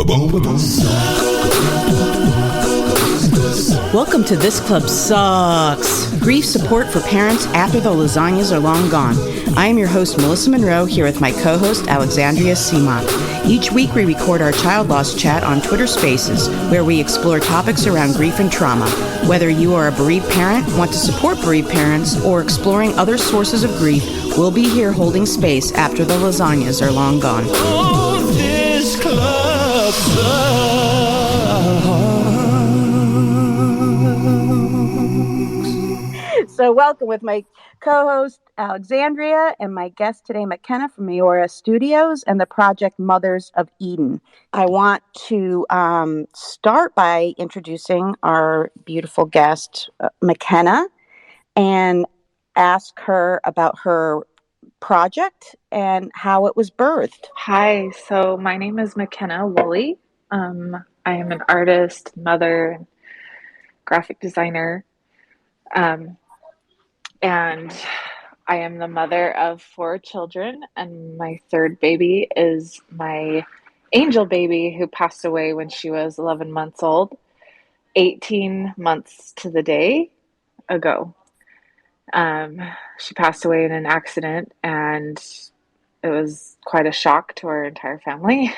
Welcome to This Club Sucks, grief support for parents after the lasagnas are long gone. I am your host, Melissa Monroe, here with my co-host, Alexandria Seamock. Each week we record our child loss chat on Twitter Spaces, where we explore topics around grief and trauma. Whether you are a bereaved parent, want to support bereaved parents, or exploring other sources of grief, we'll be here holding space after the lasagnas are long gone. Oh, this club sucks. So welcome with my co-host Alexandria and my guest today, McKenna from Méora Studios and the project Mothers of Eden. I want to start by introducing our beautiful guest, McKenna, and ask her about her project and how it was birthed. Hi, so my name is McKenna Woolley. I am an artist, mother, graphic designer, and I am the mother of 4 children, and my third baby is my angel baby who passed away when she was 11 months old, 18 months to the day ago. She passed away in an accident, and it was quite a shock to our entire family.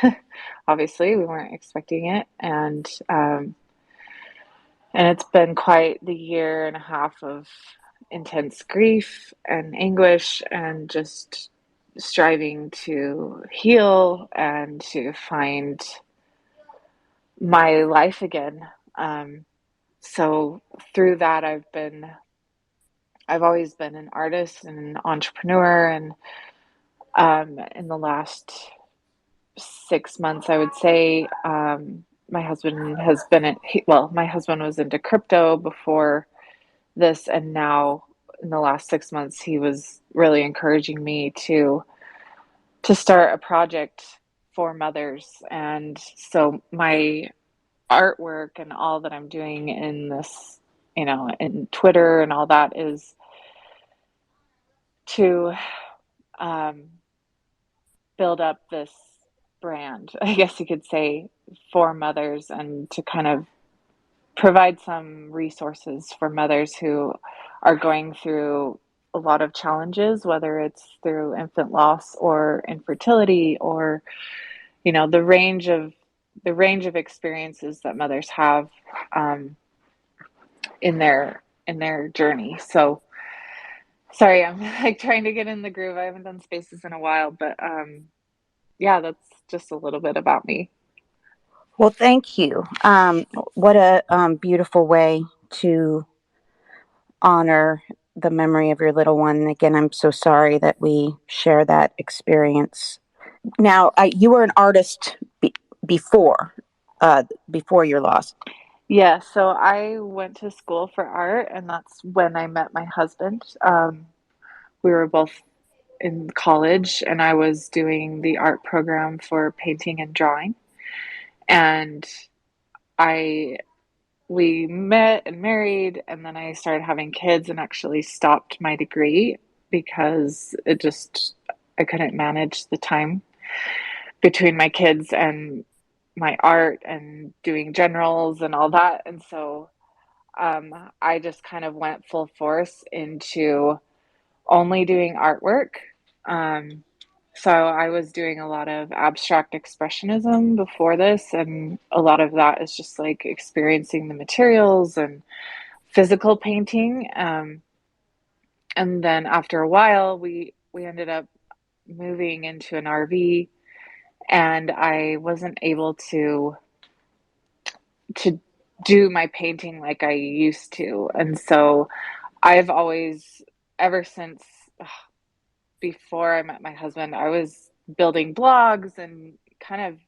Obviously, we weren't expecting it, and it's been quite the year and a half of intense grief and anguish, and just striving to heal and to find my life again. So through that, I've always been an artist and an entrepreneur, and in the last 6 months, I would say, my husband has been my husband was into crypto before this, and now in the last 6 months, he was really encouraging me to start a project for mothers. And so my artwork and all that I'm doing in this, in Twitter and all that, is to build up this brand, I guess you could say, for mothers, and to kind of provide some resources for mothers who are going through a lot of challenges, whether it's through infant loss or infertility, or the range of experiences that mothers have in their journey. So sorry, I'm like trying to get in the groove. I haven't done spaces in a while, but yeah, that's just a little bit about me. Well, thank you. What a beautiful way to honor the memory of your little one. And again, I'm so sorry that we share that experience. Now, you were an artist before your loss. Yeah, so I went to school for art, and that's when I met my husband. We were both in college, and I was doing the art program for painting and drawing. And we met and married, and then I started having kids and actually stopped my degree because I couldn't manage the time between my kids and my art and doing generals and all that. And so I just kind of went full force into only doing artwork. So I was doing a lot of abstract expressionism before this, and a lot of that is just like experiencing the materials and physical painting. And then after a while, we ended up moving into an RV, and I wasn't able to do my painting like I used to. And so I've always, ever since before I met my husband, I was building blogs and kind of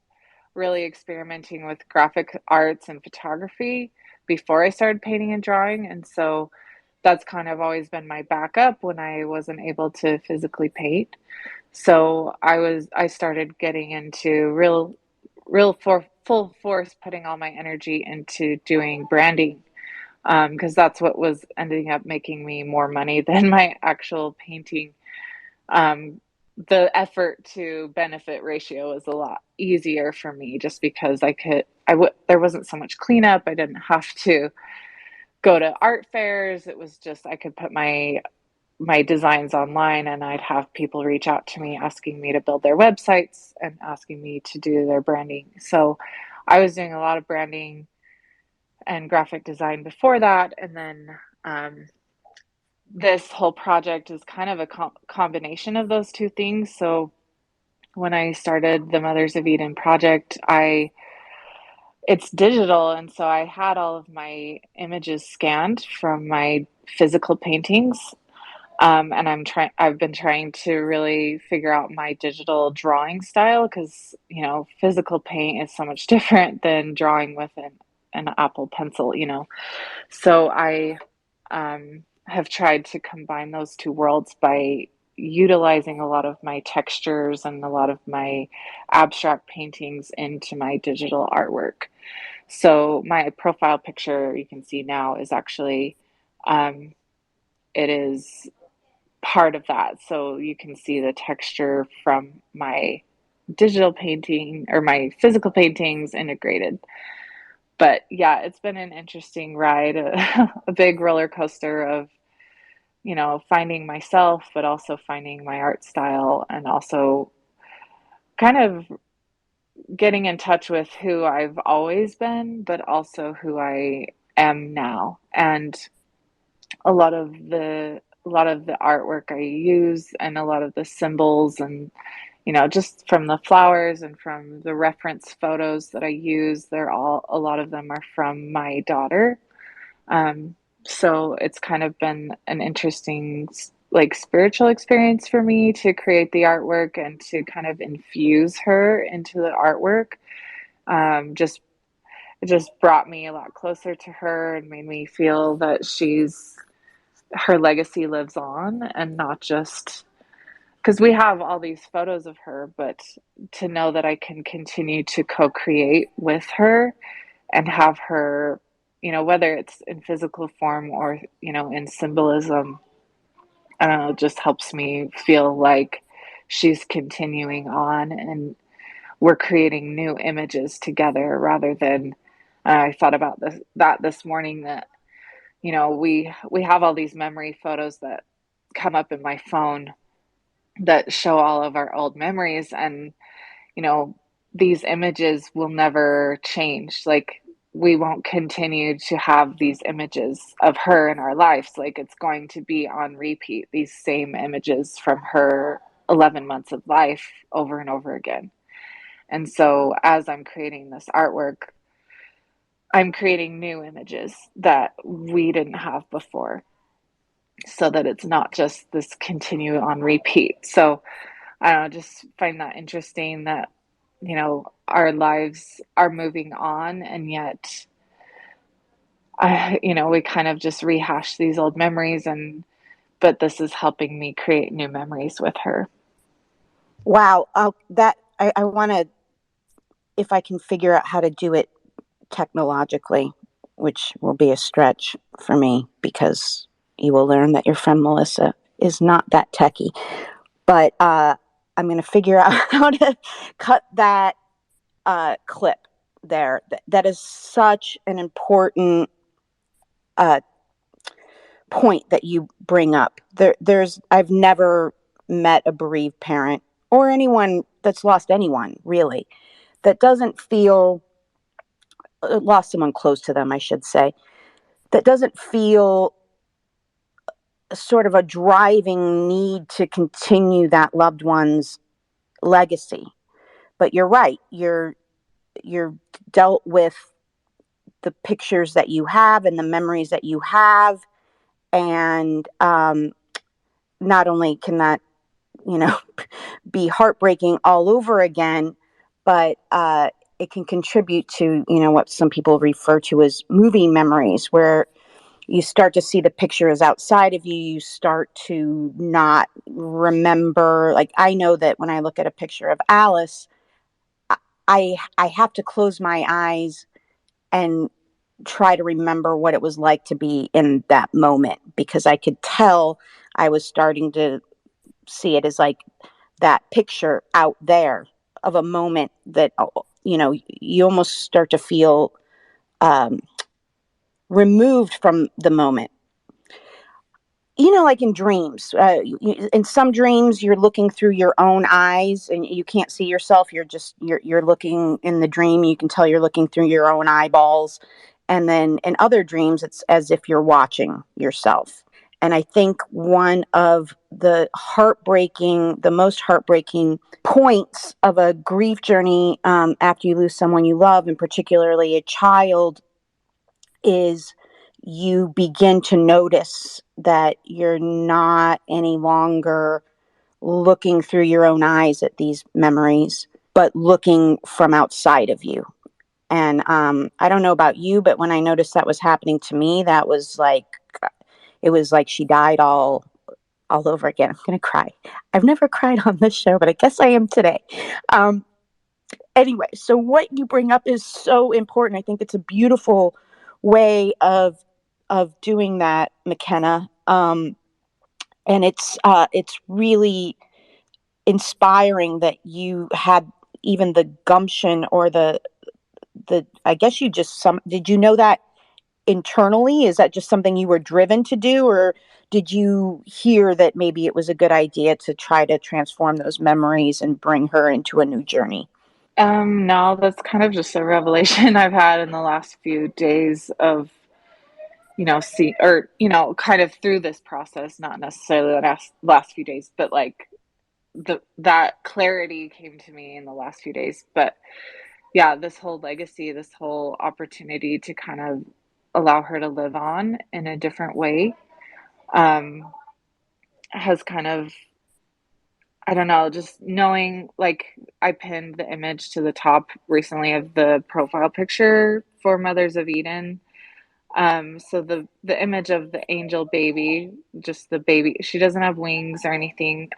really experimenting with graphic arts and photography before I started painting and drawing. And so that's kind of always been my backup when I wasn't able to physically paint. So I started getting into full force, putting all my energy into doing branding, because that's what was ending up making me more money than my actual painting. the effort to benefit ratio was a lot easier for me, just because there wasn't so much cleanup. I didn't have to go to art fairs. It was just, I could put my designs online, and I'd have people reach out to me asking me to build their websites and asking me to do their branding. So I was doing a lot of branding and graphic design before that. And then this whole project is kind of a combination of those two things. So when I started the Mothers of Eden project, it's digital, and so I had all of my images scanned from my physical paintings. And I've been trying to really figure out my digital drawing style, because, physical paint is so much different than drawing with an Apple Pencil. So I have tried to combine those two worlds by utilizing a lot of my textures and a lot of my abstract paintings into my digital artwork. So my profile picture, you can see now, is actually, it is part of that. So you can see the texture from my digital painting or my physical paintings integrated. But yeah, it's been an interesting ride, a big roller coaster of, finding myself, but also finding my art style, and also kind of getting in touch with who I've always been, but also who I am now. And a lot of the artwork I use, and a lot of the symbols, and just from the flowers and from the reference photos that I use, a lot of them are from my daughter. Um, so it's kind of been an interesting, like, spiritual experience for me to create the artwork and to kind of infuse her into the artwork. Just It just brought me a lot closer to her and made me feel that her legacy lives on, and not just because we have all these photos of her, but to know that I can continue to co-create with her and have her, whether it's in physical form or, in symbolism, I don't know, it just helps me feel like she's continuing on, and we're creating new images together, rather than, I thought about this morning, that, we have all these memory photos that come up in my phone that show all of our old memories, and, you know, these images will never change. Like, we won't continue to have these images of her in our lives. Like, it's going to be on repeat, these same images from her 11 months of life over and over again. And so as I'm creating this artwork, I'm creating new images that we didn't have before, so that it's not just this continue on repeat. So I don't know, just find that interesting that, our lives are moving on, and yet, we kind of just rehash these old memories, but this is helping me create new memories with her. Wow. I want to, if I can figure out how to do it technologically, which will be a stretch for me, because you will learn that your friend Melissa is not that techie. But I'm going to figure out how to cut that clip there. That is such an important point that you bring up. I've never met a bereaved parent, or anyone that's lost anyone, really, that doesn't feel, lost someone close to them, I should say, that doesn't feel sort of a driving need to continue that loved one's legacy. But you're right. You're dealt with the pictures that you have and the memories that you have, and not only can that, be heartbreaking all over again, but it can contribute to, what some people refer to as movie memories, where you start to see the pictures outside of you. You start to not remember. Like, I know that when I look at a picture of Alice, I have to close my eyes and try to remember what it was like to be in that moment, because I could tell I was starting to see it as like that picture out there of a moment that, you almost start to feel removed from the moment. Like in dreams, in some dreams, you're looking through your own eyes and you can't see yourself. You're looking in the dream. You can tell you're looking through your own eyeballs. And then in other dreams, it's as if you're watching yourself. And I think one of the most heartbreaking points of a grief journey, after you lose someone you love, and particularly a child, is you begin to notice that you're not any longer looking through your own eyes at these memories, but looking from outside of you. And I don't know about you, but when I noticed that was happening to me, that was like, it was like she died all over again. I'm going to cry. I've never cried on this show, but I guess I am today. Anyway, so what you bring up is so important. I think it's a beautiful way of doing that, McKenna. And it's really inspiring that you had even the gumption or the I guess you just did you know that internally? Is that just something you were driven to do, or did you hear that maybe it was a good idea to try to transform those memories and bring her into a new journey? No, that's kind of just a revelation I've had in the last few days of, kind of through this process, not necessarily the last few days, but like that clarity came to me in the last few days. But yeah, this whole legacy, this whole opportunity to kind of allow her to live on in a different way, has kind of, I don't know, just knowing, like, I pinned the image to the top recently of the profile picture for Mothers of Eden. So the image of the angel baby, just the baby, she doesn't have wings or anything.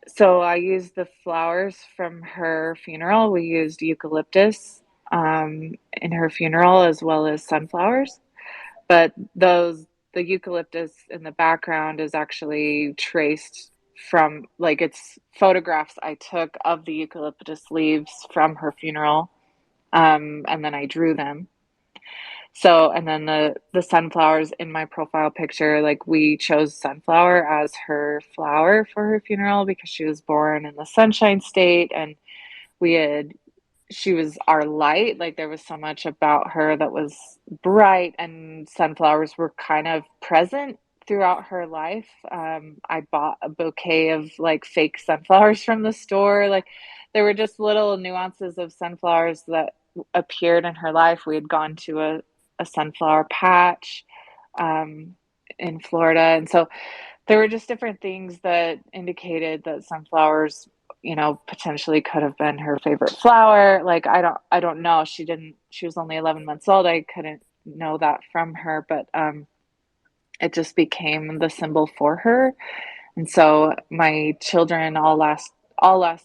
So I used the flowers from her funeral. We used eucalyptus in her funeral, as well as sunflowers. But the eucalyptus in the background is actually traced from, like, it's photographs I took of the eucalyptus leaves from her funeral, and then I drew them. So, and then the sunflowers in my profile picture, like, we chose sunflower as her flower for her funeral because she was born in the Sunshine State, and we had she was our light. Like, there was so much about her that was bright, and sunflowers were kind of present throughout her life. I bought a bouquet of like fake sunflowers from the store. Like, there were just little nuances of sunflowers that appeared in her life. We had gone to a sunflower patch in Florida, and so there were just different things that indicated that sunflowers, potentially could have been her favorite flower. Like, I don't know. She was only 11 months old. I couldn't know that from her, but it just became the symbol for her. And so my children all last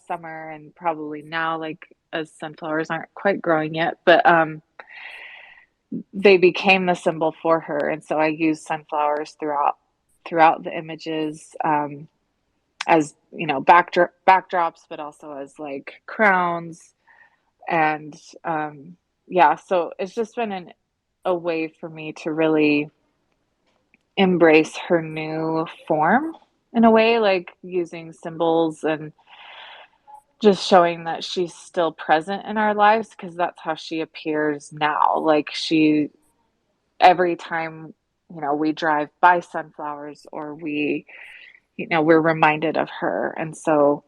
summer, and probably now, like, as sunflowers aren't quite growing yet, but they became the symbol for her. And so I used sunflowers throughout the images, as backdrops, but also as like crowns. And yeah, so it's just been a way for me to really embrace her new form, in a way, like using symbols and just showing that she's still present in our lives, because that's how she appears now. Like, every time, we drive by sunflowers, or we're reminded of her. And so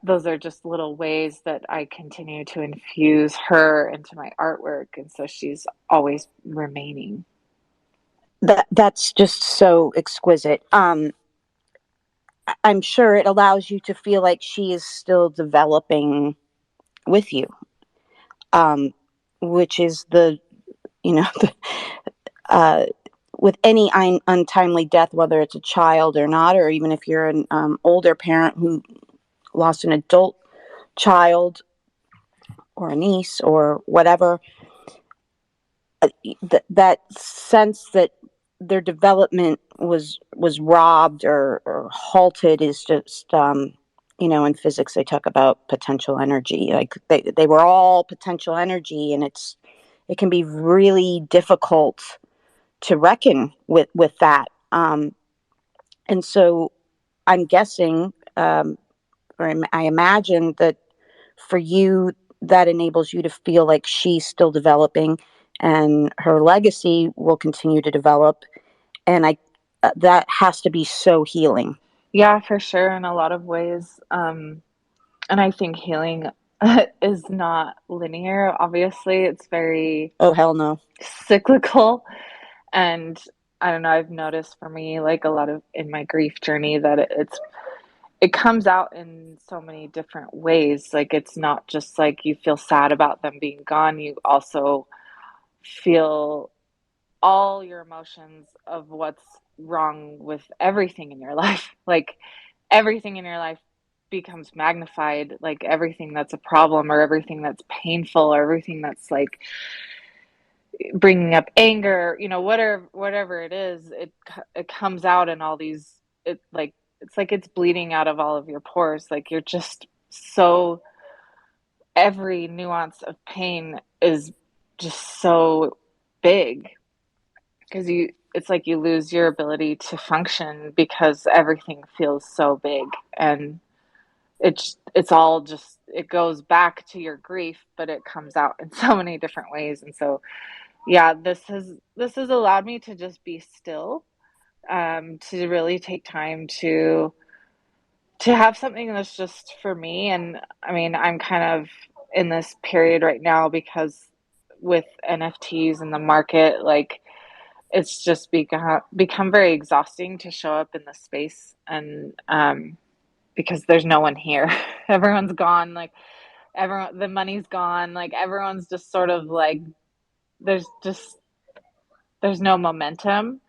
those are just little ways that I continue to infuse her into my artwork, and so she's always remaining. That's just so exquisite. I'm sure it allows you to feel like she is still developing with you, which is the uh, with any untimely death, whether it's a child or not, or even if you're an older parent who lost an adult child or a niece or whatever, that sense that their development was robbed or halted is just in physics they talk about potential energy. Like they were all potential energy, and it can be really difficult to reckon with that. And so I'm guessing, or I imagine that for you, that enables you to feel like she's still developing, and her legacy will continue to develop. And that has to be so healing. Yeah, for sure, in a lot of ways. And I think healing is not linear. Obviously, it's very Oh, hell no. cyclical. And I don't know, I've noticed for me, like a lot of in my grief journey, that it comes out in so many different ways. Like it's not just like you feel sad about them being gone, you also feel all your emotions of what's wrong with everything in your life. Like everything in your life becomes magnified, like everything that's a problem or everything that's painful or everything that's like bringing up anger, whatever it is, it comes out in all these, it's like it's bleeding out of all of your pores. Like you're just so, every nuance of pain is just so big because it's like you lose your ability to function because everything feels so big. And it's all just, it goes back to your grief, but it comes out in so many different ways. And so yeah, this has allowed me to just be still, to really take time to have something that's just for me. And I mean, I'm kind of in this period right now because with NFTs in the market, like it's just become very exhausting to show up in the space. And because there's no one here. Everyone's gone, like everyone, the money's gone, like everyone's just sort of like, there's just there's no momentum.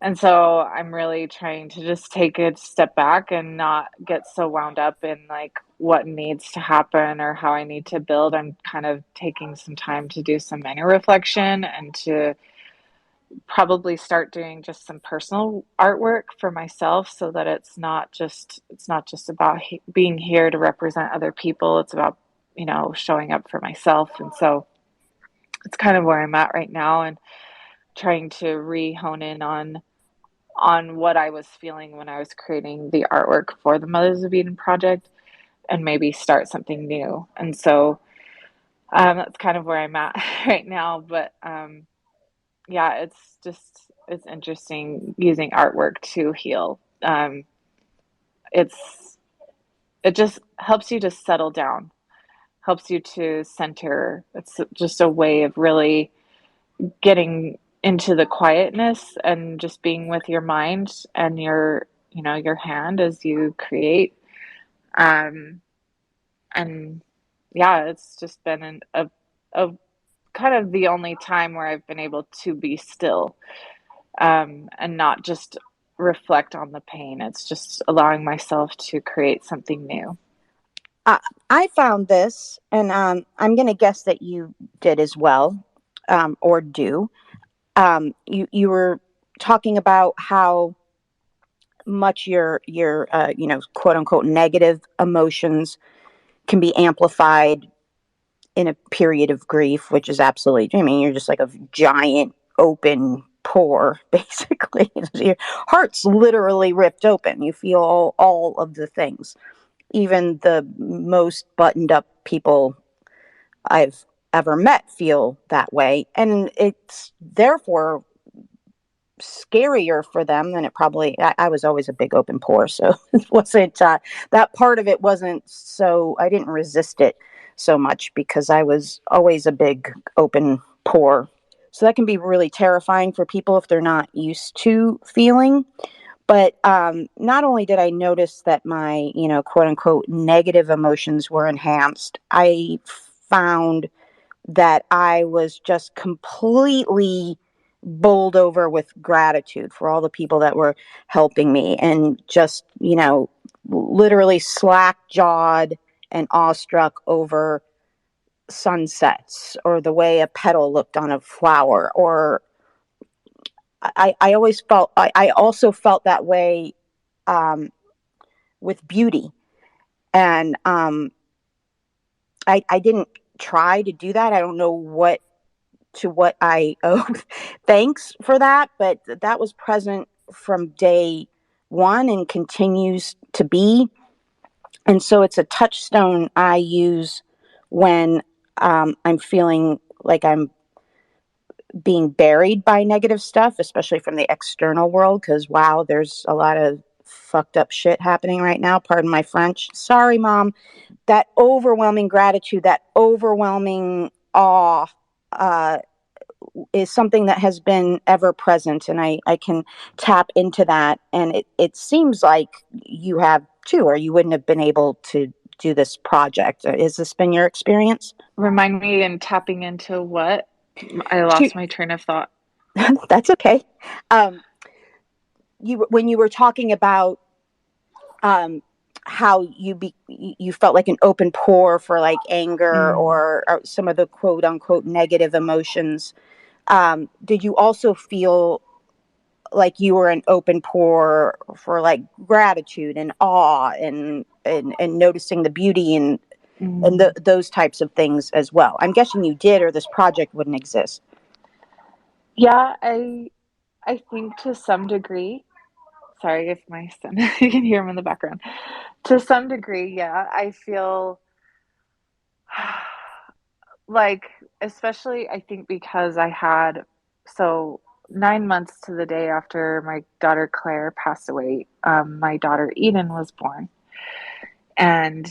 And so I'm really trying to just take a step back and not get so wound up in like what needs to happen or how I need to build. I'm kind of taking some time to do some inner reflection and to probably start doing just some personal artwork for myself so that it's not just about being here to represent other people. It's about, showing up for myself. And so it's kind of where I'm at right now, and trying to re-hone in on what I was feeling when I was creating the artwork for the Mothers of Eden project, and maybe start something new. And so that's kind of where I'm at right now. But yeah, it's interesting using artwork to heal. It's it just helps you to settle down, helps you to center. It's just a way of really getting into the quietness and just being with your mind and your hand as you create. Um, and yeah, it's just been a kind of the only time where I've been able to be still, and not just reflect on the pain. It's just allowing myself to create something new. I found this, and I'm going to guess that you did as well, or do. You were talking about how much your quote unquote negative emotions can be amplified in a period of grief, which is absolutely, I mean, you're just like a giant open pore, basically. Your heart's literally ripped open. You feel all of the things. Even the most buttoned up people I've ever met feel that way. And it's therefore scarier for them than it probably, I was always a big open pore. So it wasn't, that part of it wasn't so, I didn't resist it so much because I was always a big open pore. So that can be really terrifying for people if they're not used to feeling. But not only did I notice that my, quote unquote, negative emotions were enhanced, I found that I was just completely bowled over with gratitude for all the people that were helping me, and just, literally slack jawed and awestruck over sunsets or the way a petal looked on a flower. Or I always felt, I also felt that way, with beauty. And I didn't try to do that. I don't know what I owe thanks for that, but that was present from day one and continues to be. And so it's a touchstone I use when I'm feeling like I'm being buried by negative stuff, especially from the external world, because wow, there's a lot of fucked up shit happening right now. Pardon my French. Sorry, Mom. That overwhelming gratitude, that overwhelming awe uh, is something that has been ever present. And I can tap into that. And it seems like you have too, or you wouldn't have been able to do this project. Has this been your experience? Remind me, in tapping into what? I lost my train of thought. That's okay. Um, when you were talking about um, how you felt like an open pore for like anger or some of the quote unquote negative emotions, did you also feel like you were an open pore for like gratitude and awe and noticing the beauty and those types of things as well? I'm guessing you did, or this project wouldn't exist. Yeah, I think to some degree. Sorry if my son, you can hear him in the background. To some degree, yeah, I feel like, especially I think because I had, so 9 months to the day after my daughter Claire passed away, my daughter Eden was born. And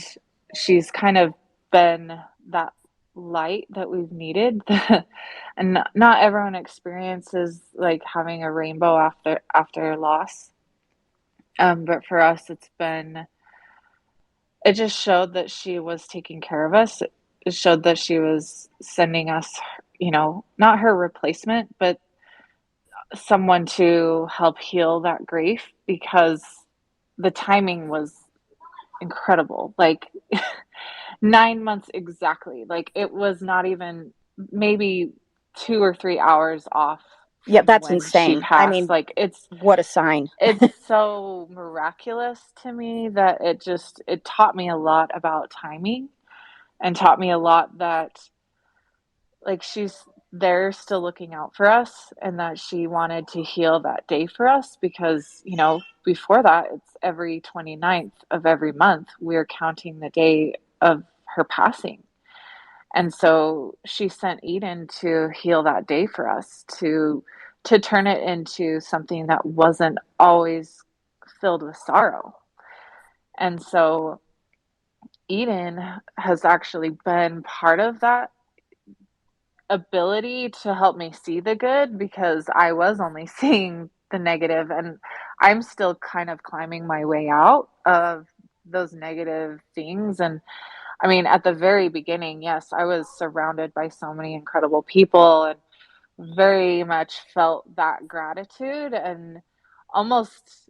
she's kind of been that light that we've needed. And not everyone experiences like having a rainbow after loss. But for us, it just showed that she was taking care of us. It showed that she was sending us, not her replacement, but someone to help heal that grief, because the timing was incredible. Like 9 months exactly. Like it was not even maybe 2 or 3 hours off Yeah, from that's when she insane. I passed. mean, Like what a sign. it's so miraculous to me that it taught me a lot about timing, and taught me a lot that like she's there still looking out for us, and that she wanted to heal that day for us, because before that, it's every 29th of every month we're counting the day of her passing. And so she sent Eden to heal that day for us, to turn it into something that wasn't always filled with sorrow. And so Eden has actually been part of that ability to help me see the good, because I was only seeing the negative, and I'm still kind of climbing my way out of those negative things. And I mean, at the very beginning, yes, I was surrounded by so many incredible people and very much felt that gratitude, and almost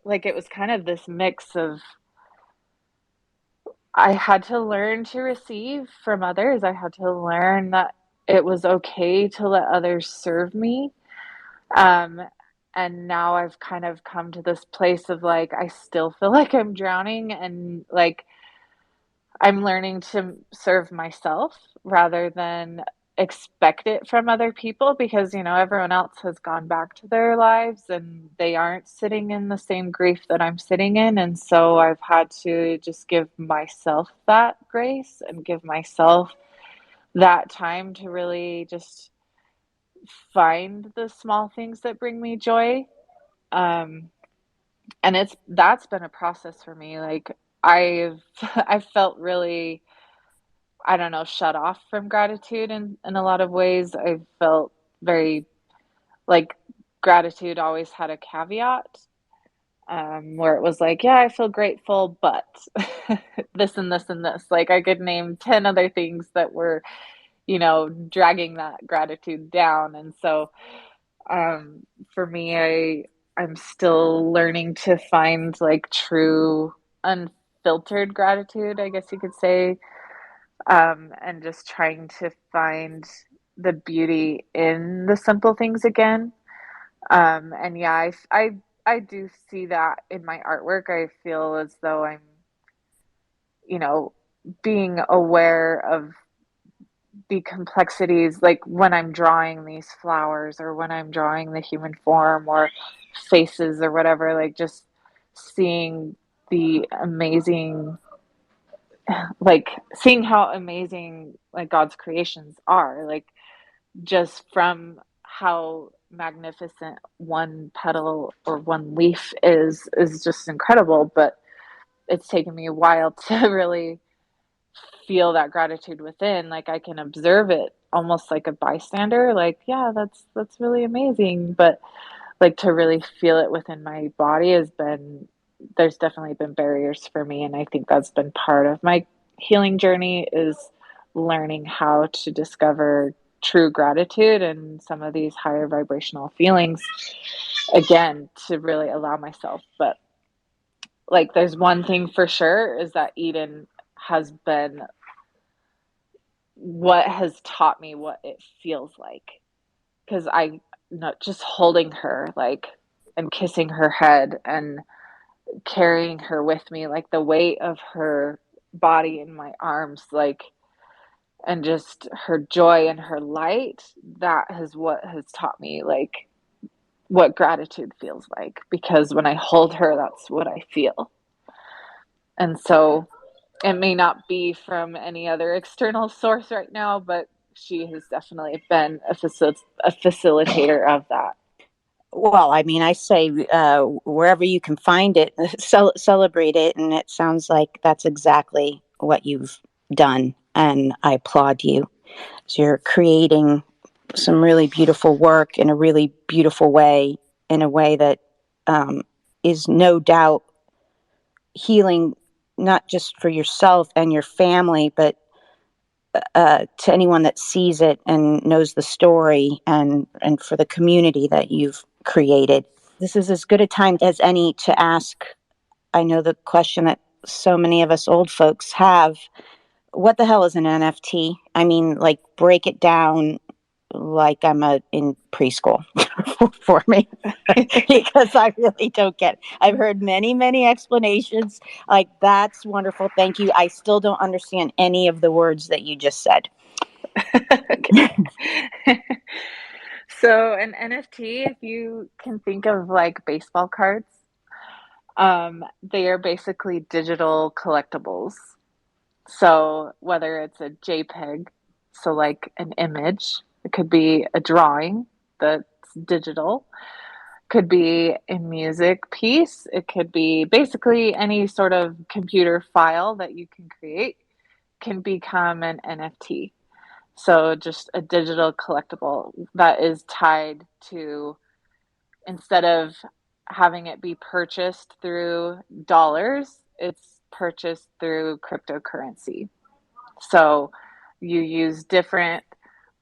like it was kind of this mix of, I had to learn to receive from others. I had to learn that it was okay to let others serve me. Um, and now I've kind of come to this place of like, I still feel like I'm drowning, and like I'm learning to serve myself rather than expect it from other people, because everyone else has gone back to their lives and they aren't sitting in the same grief that I'm sitting in. And so I've had to just give myself that grace and give myself that time to really just find the small things that bring me joy. Um, and that's been a process for me. Like I've felt really, I don't know, shut off from gratitude in a lot of ways. I felt very like gratitude always had a caveat, where it was like, yeah, I feel grateful, but this and this and this. Like I could name 10 other things that were, dragging that gratitude down. And so for me, I'm still learning to find like true unfiltered gratitude, I guess you could say, and just trying to find the beauty in the simple things again. And yeah, I do see that in my artwork. I feel as though I'm, you know, being aware of the complexities, like when I'm drawing these flowers or when I'm drawing the human form or faces or whatever, like just seeing the amazing, like seeing how amazing like God's creations are, like just from how magnificent one petal or one leaf is just incredible. But it's taken me a while to really feel that gratitude within. Like I can observe it almost like a bystander, like, yeah, that's really amazing. But like to really feel it within my body has been, there's definitely been barriers for me. And I think that's been part of my healing journey, is learning how to discover true gratitude and some of these higher vibrational feelings again, to really allow myself. But like there's one thing for sure, is that Eden has been what has taught me what it feels like, because I, not just holding her, like, and kissing her head and carrying her with me, like the weight of her body in my arms, like, and just her joy and her light, that is what has taught me like what gratitude feels like, because when I hold her, that's what I feel. And so it may not be from any other external source right now, but she has definitely been a facilitator of that. Well, I mean, I say wherever you can find it, celebrate it. And it sounds like that's exactly what you've done. And I applaud you. So you're creating some really beautiful work in a really beautiful way, in a way that is no doubt healing, not just for yourself and your family, but to anyone that sees it and knows the story, and for the community that you've created. This is as good a time as any to ask, I know the question that so many of us old folks have: what the hell is an NFT? I mean, like, break it down like I'm in preschool for me, because I really don't get it. I've heard many explanations. Like, that's wonderful. Thank you. I still don't understand any of the words that you just said. So an NFT, if you can think of like baseball cards, they are basically digital collectibles. So whether it's a JPEG, so like an image, it could be a drawing that's digital, could be a music piece, it could be basically any sort of computer file that you can create, can become an NFT. So just a digital collectible that is tied to, instead of having it be purchased through dollars, it's purchased through cryptocurrency. So you use different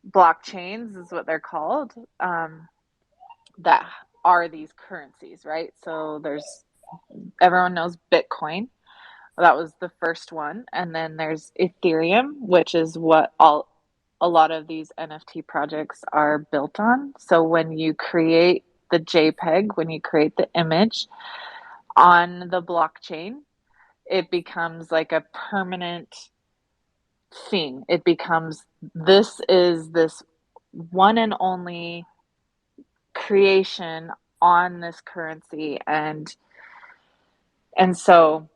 blockchains, is what they're called, that are these currencies, right? So there's, everyone knows Bitcoin. That was the first one. And then there's Ethereum, which is what a lot of these NFT projects are built on. So when you create the JPEG, when you create the image on the blockchain, it becomes like a permanent thing. It becomes, this is this one and only creation on this currency. And so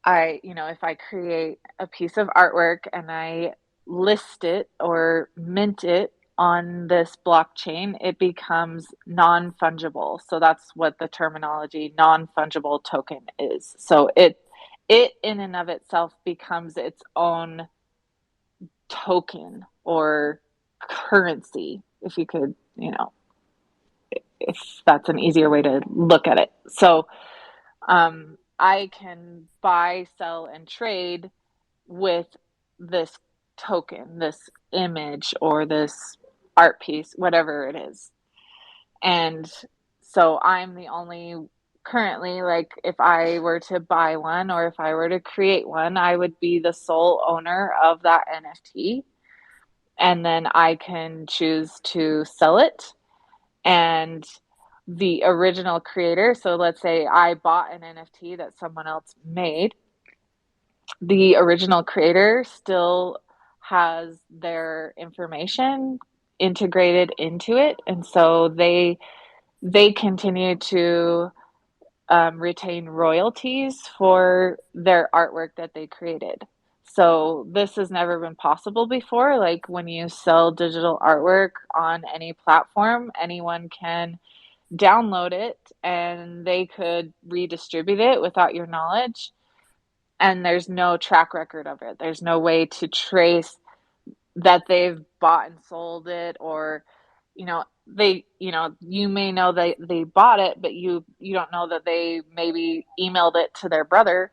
I, if I create a piece of artwork and I list it or mint it on this blockchain, it becomes non-fungible. So that's what the terminology non-fungible token is. So it in and of itself becomes its own token or currency, if you could, if that's an easier way to look at it. So I can buy, sell, and trade with this token, this image, or this art piece, whatever it is. And so I'm the only, currently, like if I were to buy one or if I were to create one, I would be the sole owner of that NFT. And then I can choose to sell it. And the original creator, so let's say I bought an NFT that someone else made, the original creator still has their information integrated into it, and so they continue to retain royalties for their artwork that they created. So this has never been possible before. Like when you sell digital artwork on any platform, anyone can download it and they could redistribute it without your knowledge. And there's no track record of it. There's no way to trace that they've bought and sold it, or you may know they bought it, but you don't know that they maybe emailed it to their brother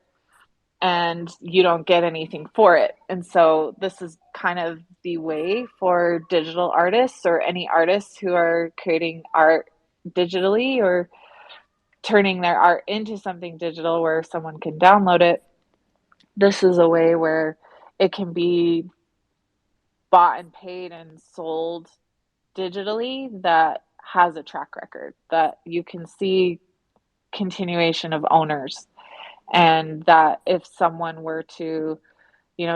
and you don't get anything for it. And so this is kind of the way for digital artists or any artists who are creating art digitally or turning their art into something digital where someone can download it. This is a way where it can be bought and paid and sold digitally that has a track record, that you can see continuation of owners, and that if someone were to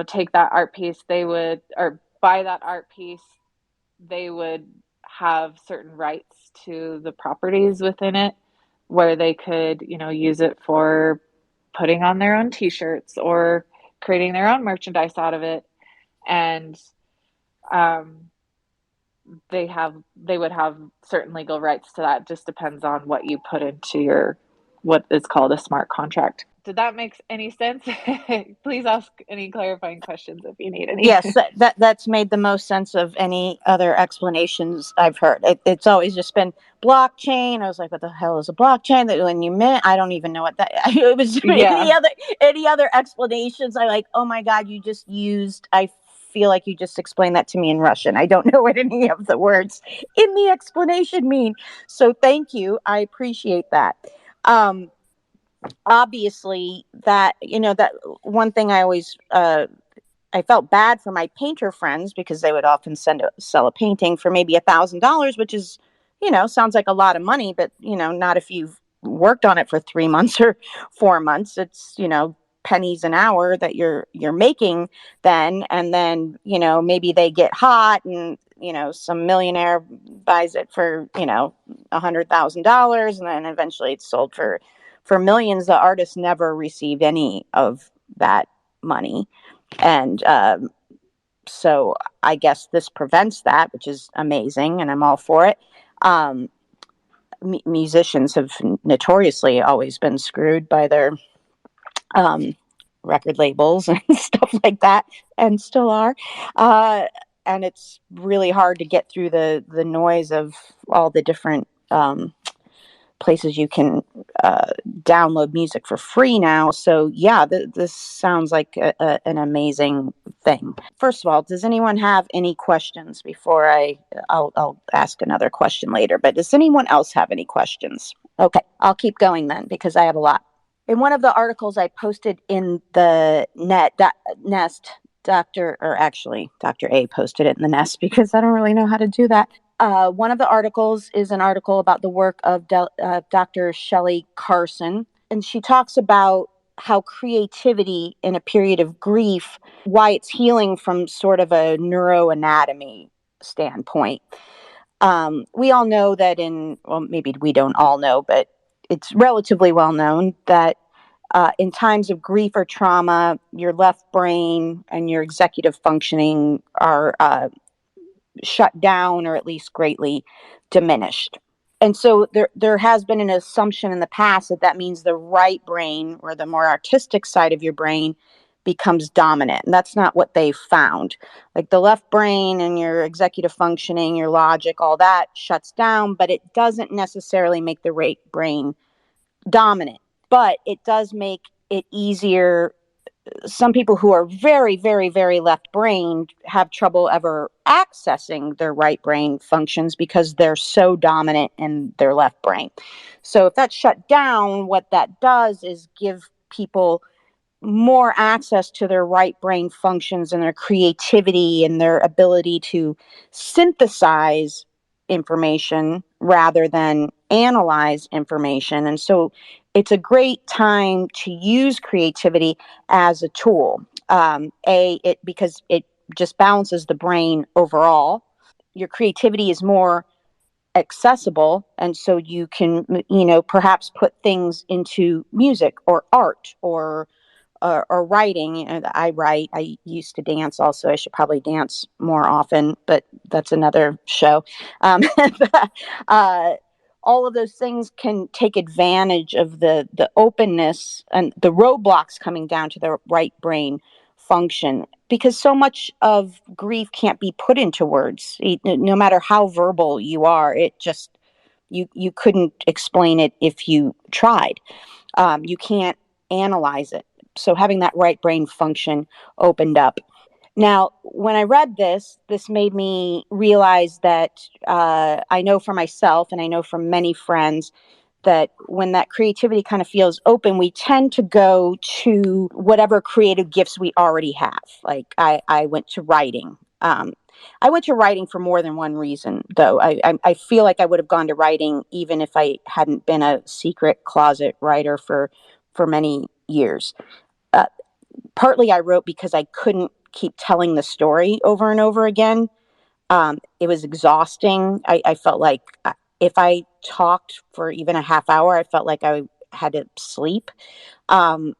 take that art piece, they would, or buy that art piece, they would have certain rights to the properties within it, where they could use it for putting on their own t-shirts or creating their own merchandise out of it. And um, they would have certain legal rights to that. It just depends on what you put into your, what is called a smart contract. Did that make any sense? Please ask any clarifying questions if you need any. Yes, that's made the most sense of any other explanations I've heard. It's always just been blockchain. I was like, what the hell is a blockchain? That when you meant, I don't even know what that. It was Yeah. any other explanations. I like, oh my god, you just used. I feel like you just explained that to me in Russian. I don't know what any of the words in the explanation mean. So thank you. I appreciate that. Obviously, that that one thing I always. I felt bad for my painter friends because they would often sell a painting for maybe $1,000, which is, sounds like a lot of money, but not if you've worked on it for 3 months or 4 months. It's pennies an hour that you're making then, and then maybe they get hot and some millionaire buys it for $100,000, and then eventually it's sold for millions. The artist never received any of that money. And so I guess this prevents that, which is amazing, and I'm all for it. Musicians have notoriously always been screwed by their record labels and stuff like that, and still are. And it's really hard to get through the noise of all the different places you can download music for free now. So yeah, this sounds like an amazing thing. First of all, does anyone have any questions before I'll ask another question later, but does anyone else have any questions? Okay, I'll keep going then because I have a lot. In one of the articles I posted in the Nest, Dr. A posted it in the Nest because I don't really know how to do that. One of the articles is an article about the work of Dr. Shelly Carson, and she talks about how creativity in a period of grief, why it's healing from sort of a neuroanatomy standpoint. We all know that maybe we don't all know, but it's relatively well known that in times of grief or trauma, your left brain and your executive functioning are shut down or at least greatly diminished. And so there has been an assumption in the past that means the right brain, or the more artistic side of your brain, becomes dominant. And that's not what they found. Like the left brain and your executive functioning, your logic, all that shuts down, but it doesn't necessarily make the right brain dominant. But it does make it easier. Some people who are very, very, very left-brained have trouble ever accessing their right brain functions because they're so dominant in their left brain. So if that's shut down, what that does is give people more access to their right brain functions and their creativity and their ability to synthesize information rather than analyze information. And so it's a great time to use creativity as a tool. Because it just balances the brain overall. Your creativity is more accessible, and so you can, perhaps put things into music or art or writing. I write. I used to dance also. I should probably dance more often, but that's another show. Um, uh, all of those things can take advantage of the openness and the roadblocks coming down to the right brain function, because so much of grief can't be put into words. No matter how verbal you are, it just you couldn't explain it if you tried. You can't analyze it. So having that right brain function opened up. Now, when I read this made me realize that I know for myself, and I know from many friends, that when that creativity kind of feels open, we tend to go to whatever creative gifts we already have. Like I went to writing. I went to writing for more than one reason, though. I feel like I would have gone to writing even if I hadn't been a secret closet writer for many years. Uh, Partly I wrote because I couldn't keep telling the story over and over again. It was exhausting. I felt like if I talked for even a half hour, I felt like I had to sleep. And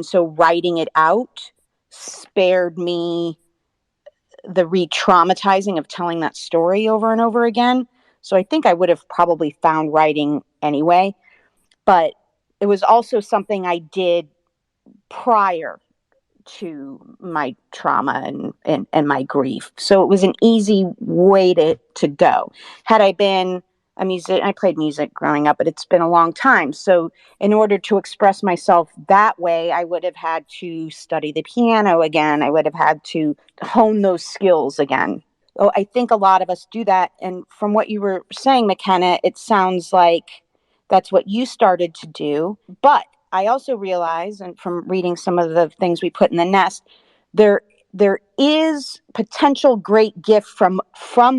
so writing it out spared me the re-traumatizing of telling that story over and over again. So I think I would have probably found writing anyway. But it was also something I did prior to my trauma and my grief. So it was an easy way to go. Had I been a musician, I played music growing up, but it's been a long time. So in order to express myself that way, I would have had to study the piano again. I would have had to hone those skills again. So I think a lot of us do that. And from what you were saying, McKenna, it sounds like that's what you started to do. But I also realize, and from reading some of the things we put in the nest, there there is potential great gift from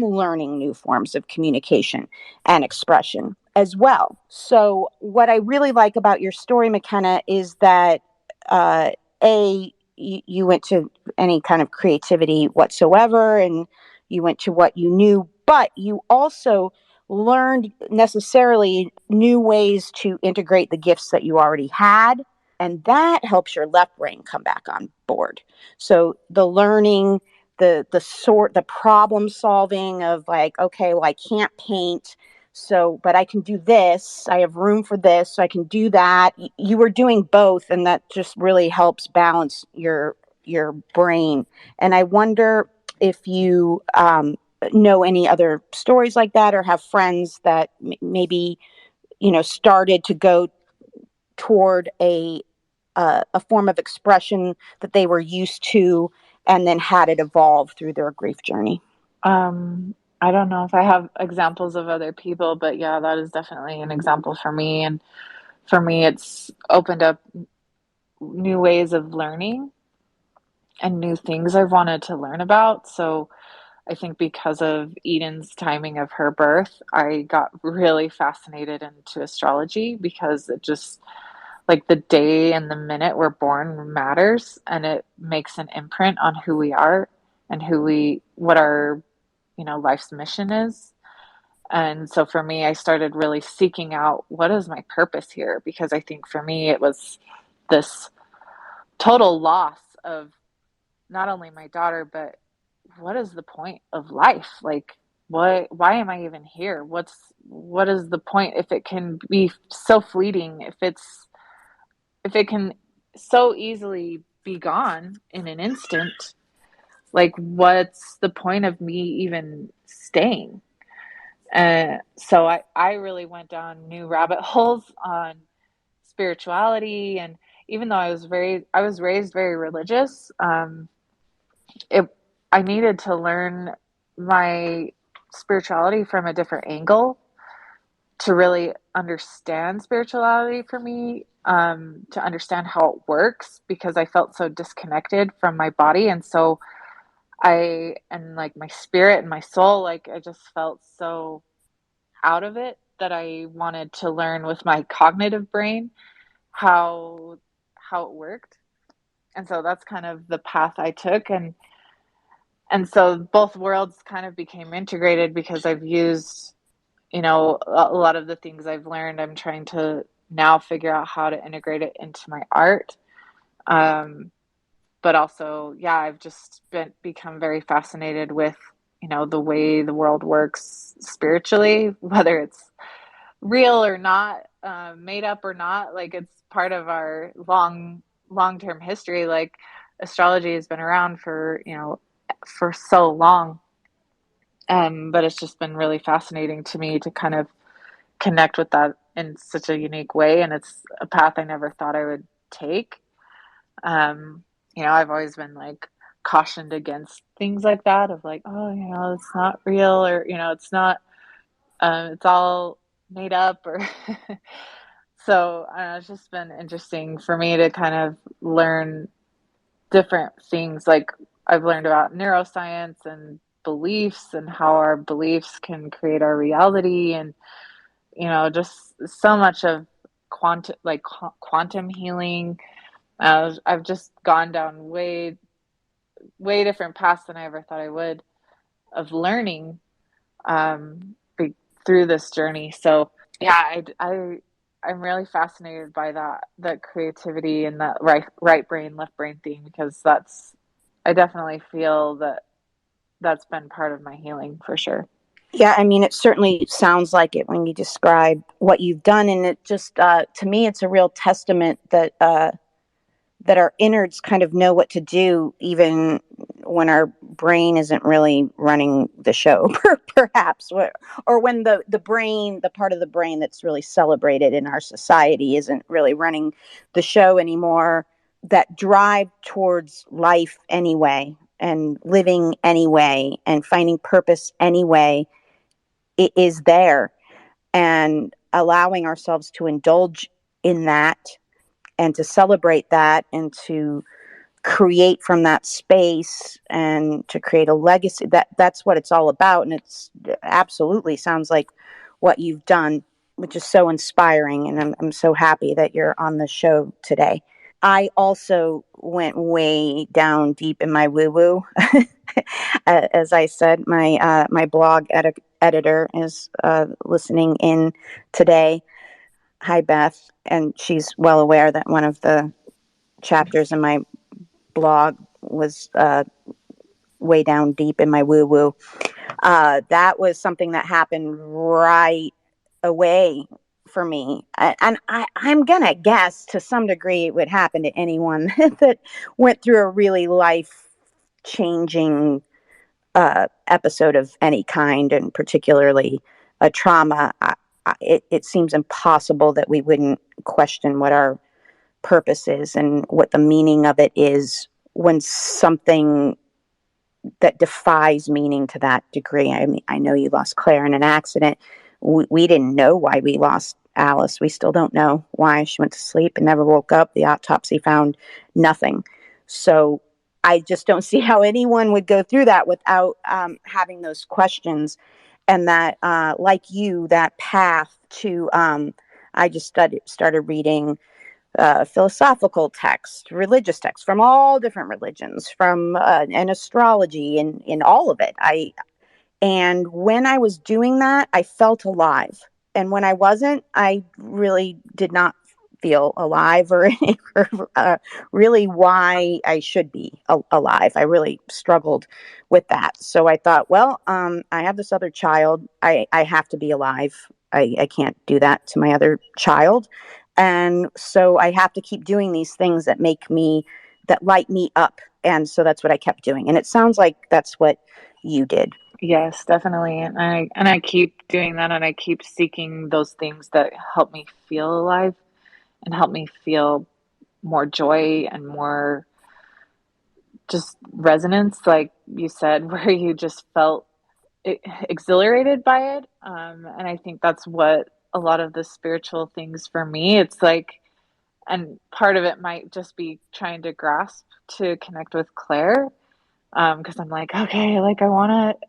learning new forms of communication and expression as well. So what I really like about your story, McKenna, is that uh, you went to any kind of creativity whatsoever, and you went to what you knew, but you also learned necessarily new ways to integrate the gifts that you already had. And that helps your left brain come back on board. So the learning, the problem solving of like, okay, well, I can't paint, so but I can do this. I have room for this, so I can do that. You were doing both, and that just really helps balance your brain. And I wonder if you know any other stories like that, or have friends that maybe started to go toward a form of expression that they were used to, and then had it evolve through their grief journey. I don't know if I have examples of other people, but yeah, that is definitely an example for me. And for me, it's opened up new ways of learning and new things I've wanted to learn about. So I think because of Eden's timing of her birth, I got really fascinated into astrology, because it just, like, the day and the minute we're born matters, and it makes an imprint on who we are and what our, life's mission is. And so for me, I started really seeking out, what is my purpose here? Because I think for me, it was this total loss of not only my daughter, but what is the point of life? Like, why am I even here? What is the point if it can be so fleeting, if it can so easily be gone in an instant? Like, what's the point of me even staying? So I really went down new rabbit holes on spirituality. And even though I was raised very religious, it I needed to learn my spirituality from a different angle to really understand spirituality for me, to understand how it works, because I felt so disconnected from my body. And so and like my spirit and my soul, like I just felt so out of it. that I wanted to learn with my cognitive brain how it worked. And so that's kind of the path I took, and so both worlds kind of became integrated because I've used, a lot of the things I've learned. I'm trying to now figure out how to integrate it into my art. But also, yeah, I've just become very fascinated with, the way the world works spiritually, whether it's real or not, made up or not. Like, it's part of our long-term history. Like, astrology has been around for so long. But it's just been really fascinating to me to kind of connect with that in such a unique way. And it's a path I never thought I would take. I've always been like cautioned against things like that, of like, oh, it's not real, or, it's not, it's all made up, or so I don't know, it's just been interesting for me to kind of learn different things. Like, I've learned about neuroscience and beliefs and how our beliefs can create our reality, and just so much of quantum healing. I've just gone down way different paths than I ever thought I would, of learning, through this journey. So yeah, I'm really fascinated by that creativity and that right brain, left brain thing, because I definitely feel that's been part of my healing for sure. Yeah, I mean, it certainly sounds like it when you describe what you've done, and it just, to me, it's a real testament that our innards kind of know what to do, even when our brain isn't really running the show, perhaps, or when the brain, the part of the brain that's really celebrated in our society, isn't really running the show anymore. That drive towards life anyway, and living anyway, and finding purpose anyway, it is there, and allowing ourselves to indulge in that, and to celebrate that, and to create from that space, and to create a legacy. That's what it's all about. And it's absolutely sounds like what you've done, which is so inspiring. And I'm so happy that you're on the show today. I also went way down deep in my woo woo. As I said, my blog editor is listening in today. Hi, Beth. And she's well aware that one of the chapters in my blog was way down deep in my woo woo. That was something that happened right away for me. And I'm going to guess to some degree it would happen to anyone that went through a really life changing episode of any kind, and particularly a trauma. It seems impossible that we wouldn't question what our purpose is and what the meaning of it is, when something that defies meaning to that degree. I mean, I know you lost Claire in an accident. We didn't know why we lost Alice. We still don't know why. She went to sleep and never woke up. The autopsy found nothing. So I just don't see how anyone would go through that without having those questions. And that, like you, that path to, I just started reading philosophical texts, religious texts from all different religions, from and astrology, and in all of it. And when I was doing that, I felt alive, and when I wasn't, I really did not feel alive, or really why I should be alive. I really struggled with that. So I thought, well, I have this other child. I have to be alive. I can't do that to my other child. And so I have to keep doing these things that light me up. And so that's what I kept doing. And it sounds like that's what you did. Yes, definitely. And I keep doing that, and I keep seeking those things that help me feel alive and help me feel more joy and more just resonance, like you said, where you just felt exhilarated by it. And I think that's what a lot of the spiritual things for me, it's like, and part of it might just be trying to grasp to connect with Claire. Because I'm like, okay, like I want to,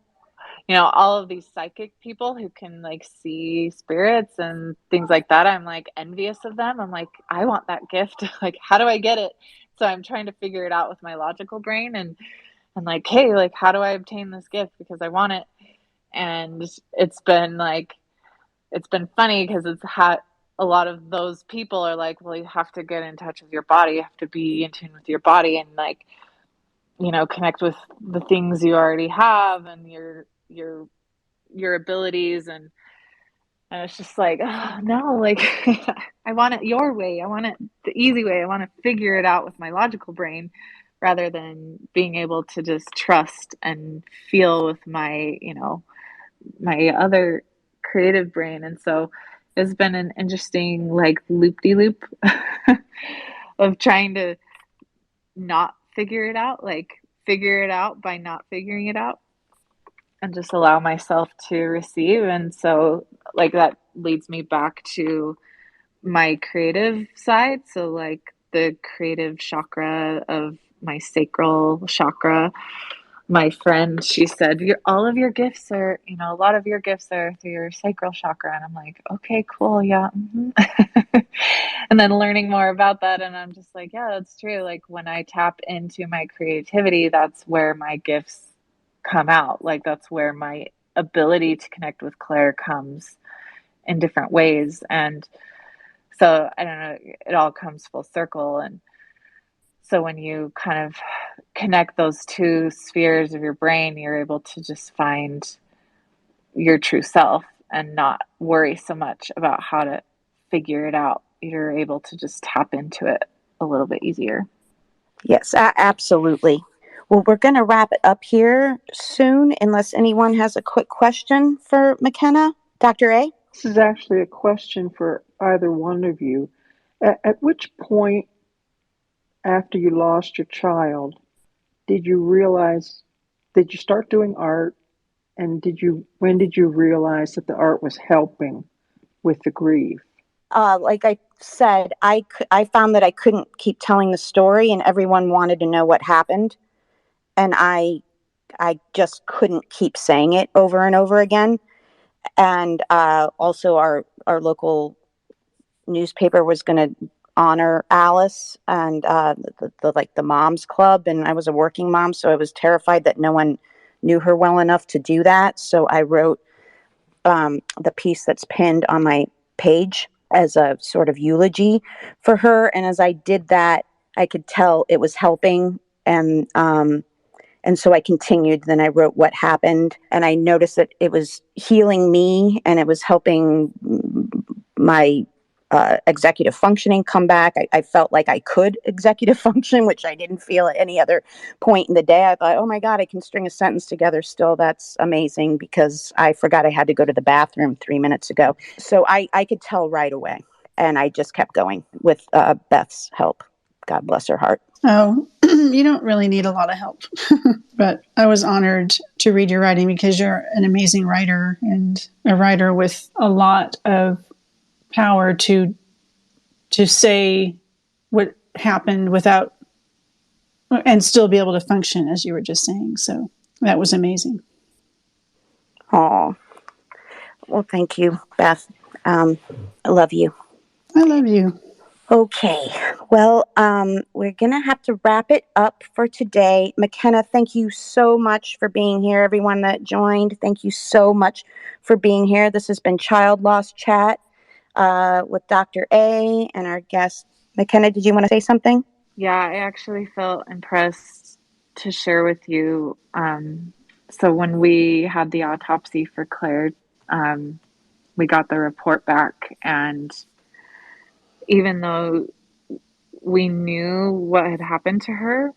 all of these psychic people who can like see spirits and things like that. I'm like envious of them. I'm like, I want that gift. Like, how do I get it? So I'm trying to figure it out with my logical brain, and like, hey, like, how do I obtain this gift? Because I want it. And it's been funny because it's had a lot of those people are like, well, you have to get in touch with your body. You have to be in tune with your body and like, connect with the things you already have and your abilities. And it's just like, oh, no, like I want it your way. I want it the easy way. I want to figure it out with my logical brain rather than being able to just trust and feel with my other creative brain. And so it's been an interesting like loop-de-loop of trying to not figure it out, like figure it out by not figuring it out and just allow myself to receive. And so like that leads me back to my creative side. So like the creative chakra of my sacral chakra. My friend, she said, all of your gifts are, a lot of your gifts are through your sacral chakra. And I'm like, okay, cool. Yeah. And then learning more about that. And I'm just like, yeah, that's true. Like when I tap into my creativity, that's where my gifts come out. Like that's where my ability to connect with Claire comes in different ways. And so I don't know, it all comes full circle. And so when you kind of connect those two spheres of your brain, you're able to just find your true self and not worry so much about how to figure it out. You're able to just tap into it a little bit easier. Yes, absolutely. Well, we're going to wrap it up here soon, unless anyone has a quick question for McKenna. Dr. A? This is actually a question for either one of you. At which point after you lost your child did you start doing art, and when did you realize that the art was helping with the grief? Like I said, I found that I couldn't keep telling the story, and everyone wanted to know what happened, and I just couldn't keep saying it over and over again. And also, our local newspaper was going to honor Alice and the moms club, and I was a working mom, so I was terrified that no one knew her well enough to do that. So I wrote the piece that's pinned on my page as a sort of eulogy for her. And as I did that, I could tell it was helping. And so I continued. Then I wrote what happened, and I noticed that it was healing me, and it was helping my executive functioning come back. I felt like I could executive function, which I didn't feel at any other point in the day. I thought, oh my God, I can string a sentence together still. That's amazing, because I forgot I had to go to the bathroom 3 minutes ago. So I could tell right away. And I just kept going with Beth's help. God bless her heart. Oh, you don't really need a lot of help. But I was honored to read your writing, because you're an amazing writer, and a writer with a lot of power to say what happened without, and still be able to function, as you were just saying. So that was amazing. Oh, well, thank you, Beth. I love you. I love you. Okay, well, we're going to have to wrap it up for today. McKenna, thank you so much for being here. Everyone that joined, thank you so much for being here. This has been Child Loss Chat with Dr. A and our guest. McKenna, did you want to say something? Yeah, I actually felt impressed to share with you. So when we had the autopsy for Claire, we got the report back, and even though we knew what had happened to her,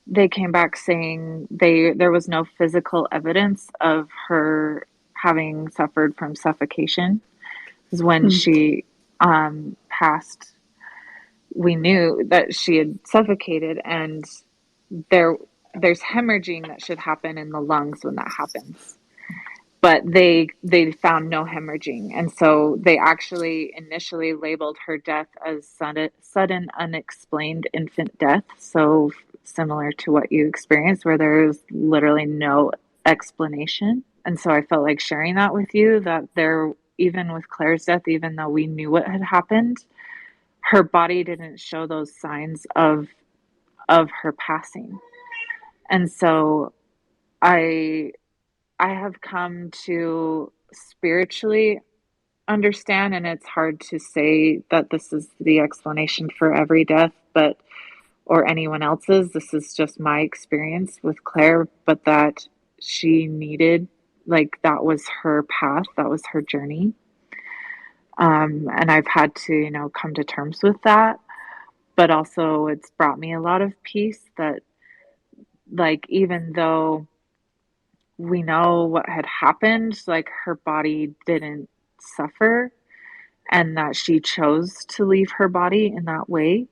they came back saying there was no physical evidence of her having suffered from suffocation. Because when she passed, we knew that she had suffocated, and there's hemorrhaging that should happen in the lungs when that happens. But they found no hemorrhaging, and so they actually initially labeled her death as sudden unexplained infant death, so similar to what you experienced, where there's literally no explanation. And so I felt like sharing that with you, that there, even with Claire's death, even though we knew what had happened, her body didn't show those signs of her passing. And so I have come to spiritually understand, and it's hard to say that this is the explanation for every death, but or anyone else's. This is just my experience with Claire, but that she needed, like, that was her path, that was her journey. And I've had to, come to terms with that. But also, it's brought me a lot of peace that, like, even though we know what had happened, like, her body didn't suffer, and that she chose to leave her body in that way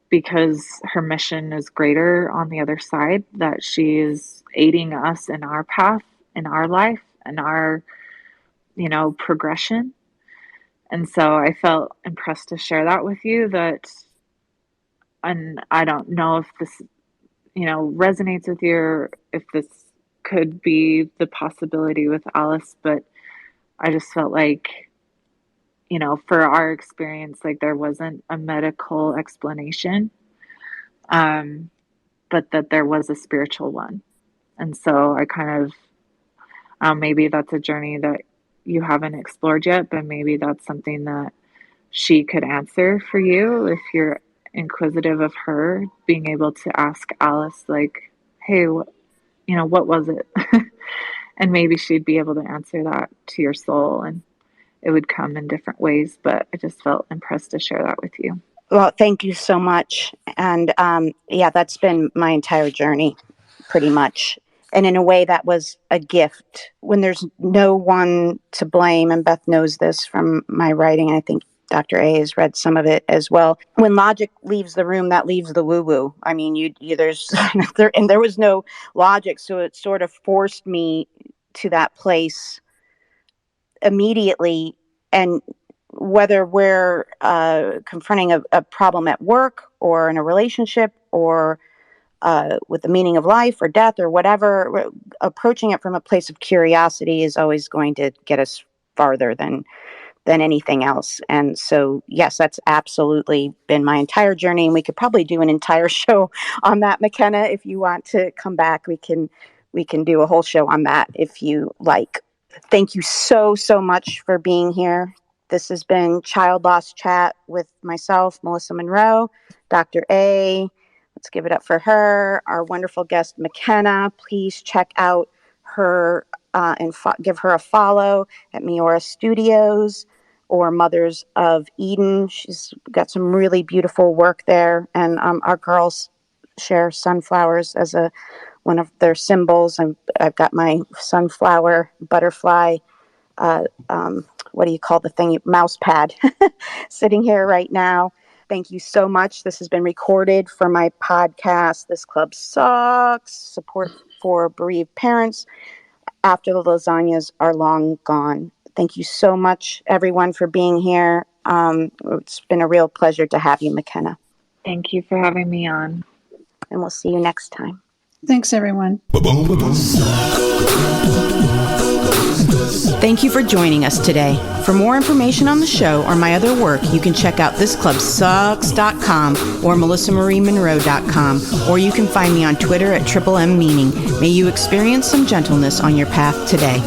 because her mission is greater on the other side, that she is aiding us in our path, in our life, in our, progression. And so I felt impressed to share that with you, that, and I don't know if this, resonates with you, or if this could be the possibility with Alice, but I just felt like, for our experience, like, there wasn't a medical explanation, but that there was a spiritual one. And so I kind of, maybe that's a journey that you haven't explored yet, but maybe that's something that she could answer for you if you're inquisitive of her, being able to ask Alice, like, hey, what was it? And maybe she'd be able to answer that to your soul, and it would come in different ways. But I just felt impressed to share that with you. Well, thank you so much. And that's been my entire journey, pretty much. And in a way, that was a gift when there's no one to blame. And Beth knows this from my writing. I think Dr. A has read some of it as well. When logic leaves the room, that leaves the woo-woo. I mean, there's there was no logic, so it sort of forced me to that place immediately. And whether we're confronting a problem at work or in a relationship or with the meaning of life or death or whatever, approaching it from a place of curiosity is always going to get us farther than anything else. And so, yes, that's absolutely been my entire journey. And we could probably do an entire show on that, McKenna. If you want to come back, we can do a whole show on that if you like. Thank you so much for being here. This has been Child Loss Chat with myself, Melissa Monroe, Dr. A. Let's give it up for her. Our wonderful guest, McKenna. Please check out her and give her a follow at Méora Studios or Mothers of Eden. She's got some really beautiful work there. And our girls share sunflowers as one of their symbols. And I've got my sunflower butterfly, what do you call the thing? Mouse pad sitting here right now. Thank you so much. This has been recorded for my podcast, This Club Sucks, support for bereaved parents after the lasagnas are long gone. Thank you so much, everyone, for being here. It's been a real pleasure to have you, McKenna. Thank you for having me on. And we'll see you next time. Thanks, everyone. Thank you for joining us today. For more information on the show or my other work, you can check out thisclubsucks.com or melissamariemonroe.com, or you can find me on Twitter at @MMeaning. May you experience some gentleness on your path today.